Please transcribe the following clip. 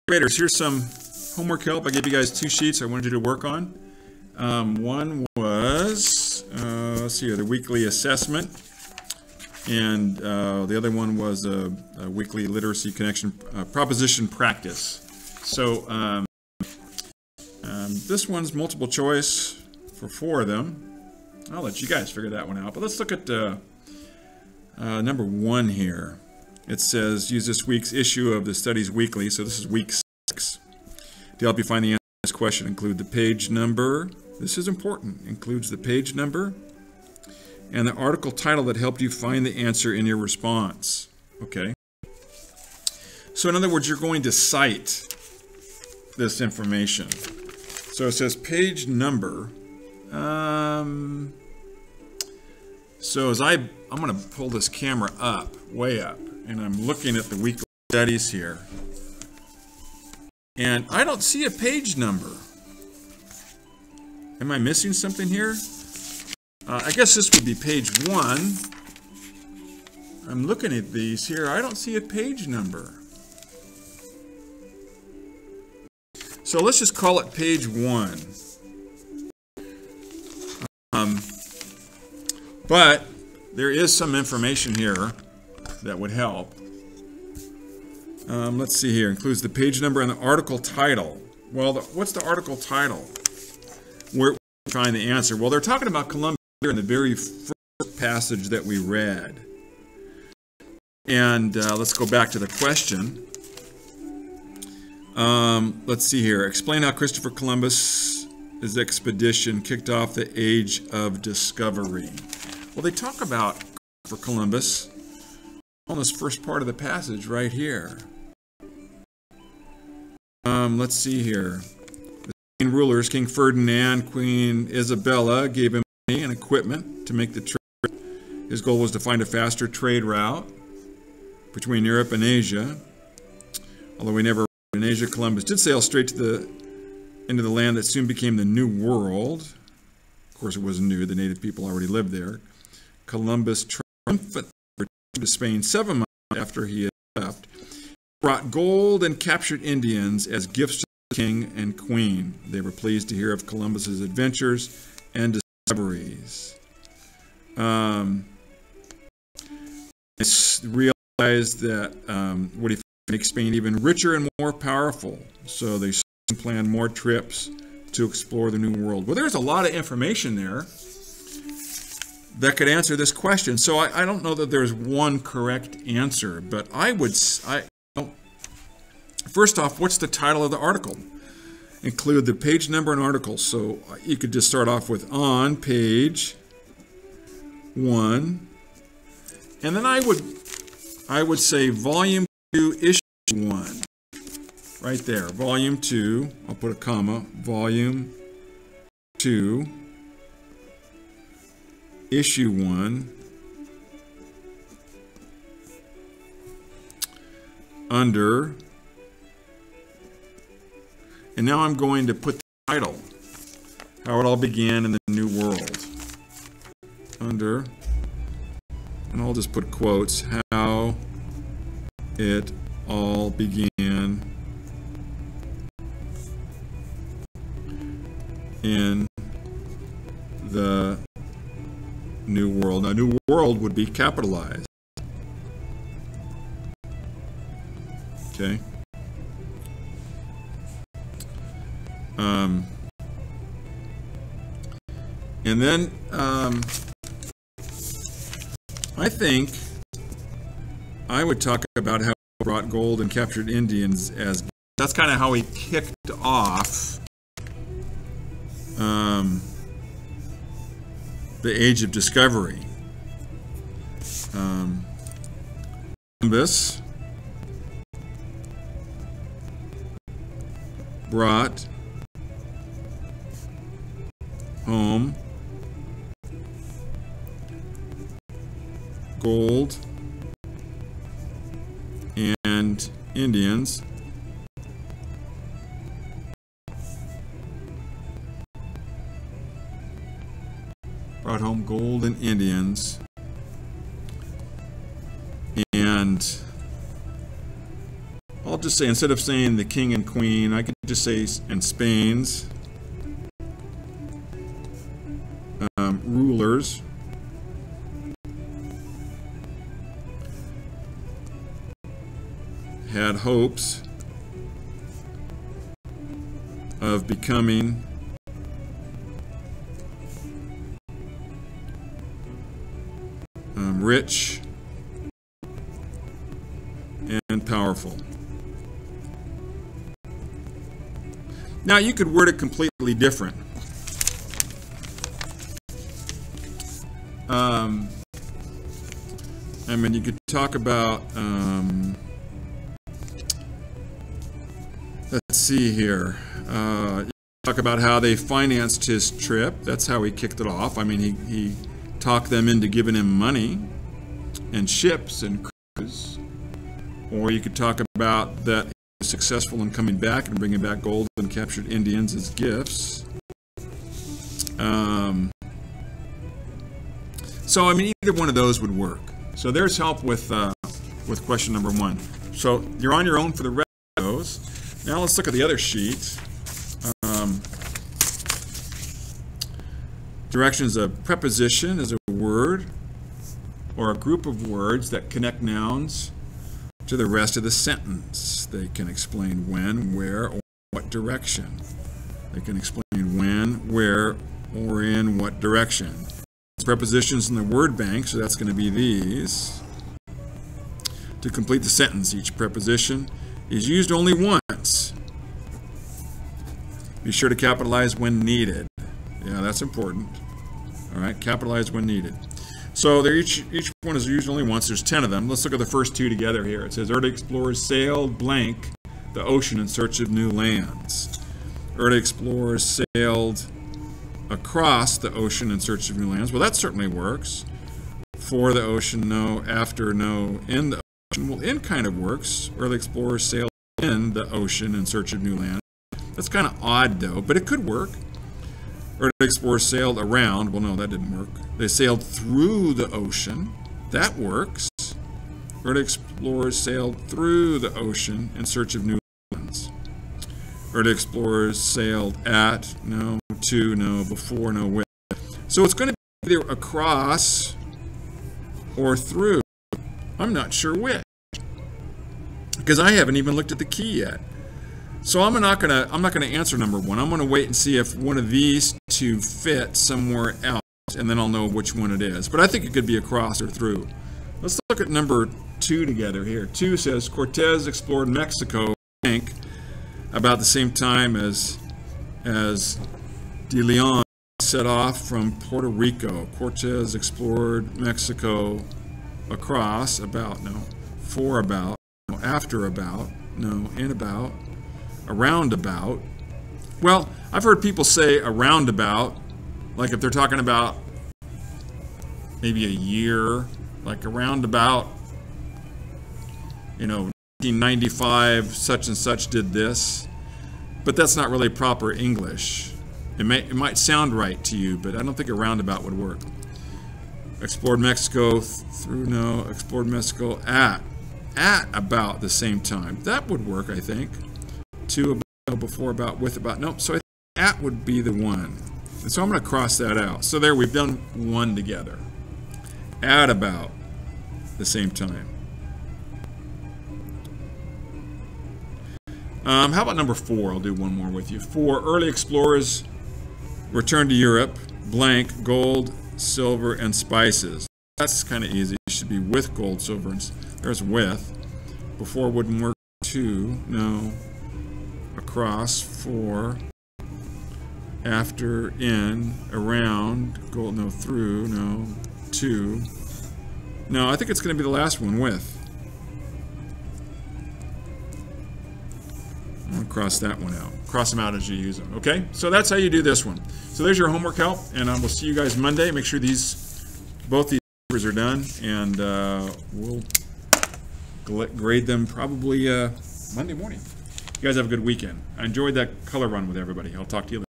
Graders, here's some homework help. I gave you guys 2 sheets I wanted you to work on. One was, let's see here, the weekly assessment. And the other one was a weekly literacy connection proposition practice. So this one's multiple choice for 4 of them. I'll let you guys figure that one out. But let's look at number 1 here. It says, use this week's issue of the Studies Weekly. So this is week 6. To help you find the answer to this question, include the page number. This is important. Includes the page number and the article title that helped you find the answer in your response. Okay. So in other words, you're going to cite this information. So it says page number. So as I'm going to pull this camera up, way up, and I'm looking at the weekly studies here. And I don't see a page number. Am I missing something here? I guess this would be page 1. I'm looking at these here. I don't see a page number. So let's just call it page 1. But there is some information here that would help. Let's see here. Includes the page number and the article title. Well, what's the article title? Where we find the answer? Well, they're talking about Columbus in the very first passage that we read. And let's go back to the question. Let's see here. Explain how Christopher Columbus's expedition kicked off the Age of Discovery. Well, they talk about Christopher Columbus on this first part of the passage right here. Let's see here. The Spain rulers, King Ferdinand, Queen Isabella, gave him money and equipment to make the trip. His goal was to find a faster trade route between Europe and Asia. Although he never arrived in Asia, Columbus did sail straight to into the land that soon became the New World. Of course, it wasn't new. The native people already lived there. Columbus triumphantly returned to Spain 7 months after he had left. Brought gold and captured Indians as gifts to the king and queen. They were pleased to hear of Columbus's adventures and discoveries. It's realized that what he makes Spain even richer and more powerful. So they planned more trips to explore the New World. Well, there's a lot of information there that could answer this question. So I don't know that there's one correct answer, but first off, what's the title of the article? Include the page number and article. So you could just start off with on page 1. And then I would say volume 2, issue 1. Right there, volume 2, I'll put a comma, volume 2, issue 1, under, and now I'm going to put the title, how it all began in the New World, under, and I'll just put quotes, how it all began in the New World. Now, New World would be capitalized. Okay. And then I think I would talk about how he brought gold and captured Indians as. That's kind of how he kicked off the Age of Discovery. Columbus brought home gold and Indians. Brought home gold and Indians, and I'll just say, instead of saying the king and queen, I could just say, and Spain's rulers had hopes of becoming rich and powerful. Now you could word it completely different. I mean, you could talk about, let's see here. You talk about how they financed his trip. That's how he kicked it off. I mean, he talked them into giving him money and ships and cruises. Or you could talk about that he was successful in coming back and bringing back gold and captured Indians as gifts. So, I mean, either one of those would work. So there's help with question number 1. So you're on your own for the rest of those. Now let's look at the other sheet. Directions of preposition is a word or a group of words that connect nouns to the rest of the sentence. They can explain when, where, or what direction. They can explain when, where, or in what direction. Prepositions in the word bank, so that's going to be these. To complete the sentence, each preposition is used only once. Be sure to capitalize when needed. Yeah, that's important. All right, capitalize when needed. So each one is used only once. There's 10 of them. Let's look at the first 2 together here. It says, early explorers sailed blank the ocean in search of new lands. Early explorers sailed across the ocean in search of new lands. Well, that certainly works. For the ocean, no. After, no. In the ocean. Well, in kind of works. Early explorers sailed in the ocean in search of new lands. That's kind of odd, though, but it could work. Early explorers sailed around. Well, no, that didn't work. They sailed through the ocean. That works. Early explorers sailed through the ocean in search of new lands. Early explorers sailed at, no. To, no. Before, no. With. So it's going to be either across or through. I'm not sure which, because I haven't even looked at the key yet. So I'm not gonna answer number 1. I'm gonna wait and see if one of these 2 fit somewhere else, and then I'll know which one it is. But I think it could be across or through. Let's look at number 2 together here. 2 says Cortez explored Mexico, I think, about the same time as De Leon set off from Puerto Rico. Cortez explored Mexico across, about, no. For, about, no. After, about, no. In, about. Around, about. Well, I've heard people say around, about, like if they're talking about maybe a year, like around, about, 1995, such and such did this. But that's not really proper English. It might sound right to you, but I don't think a roundabout would work. Explored Mexico through, no. Explored Mexico at about the same time. That would work, I think. To, about, before, about, with, about. Nope. So I think at would be the one. And so I'm going to cross that out. So there, we've done 1 together. At about the same time. How about number 4? I'll do one more with you. 4, early explorers returned to Europe, blank, gold, silver, and spices. That's kind of easy. It should be with gold, silver, and there's with. Before wouldn't work. 2, no. Across, for. After, in, around, gold, no. Through, no. To. No, I think it's going to be the last one, with. I'm going to cross that one out. Cross them out as you use them. Okay? So that's how you do this one. So there's your homework help, and we'll see you guys Monday. Make sure both these papers are done, and we'll grade them probably Monday morning. You guys have a good weekend. I enjoyed that color run with everybody. I'll talk to you later.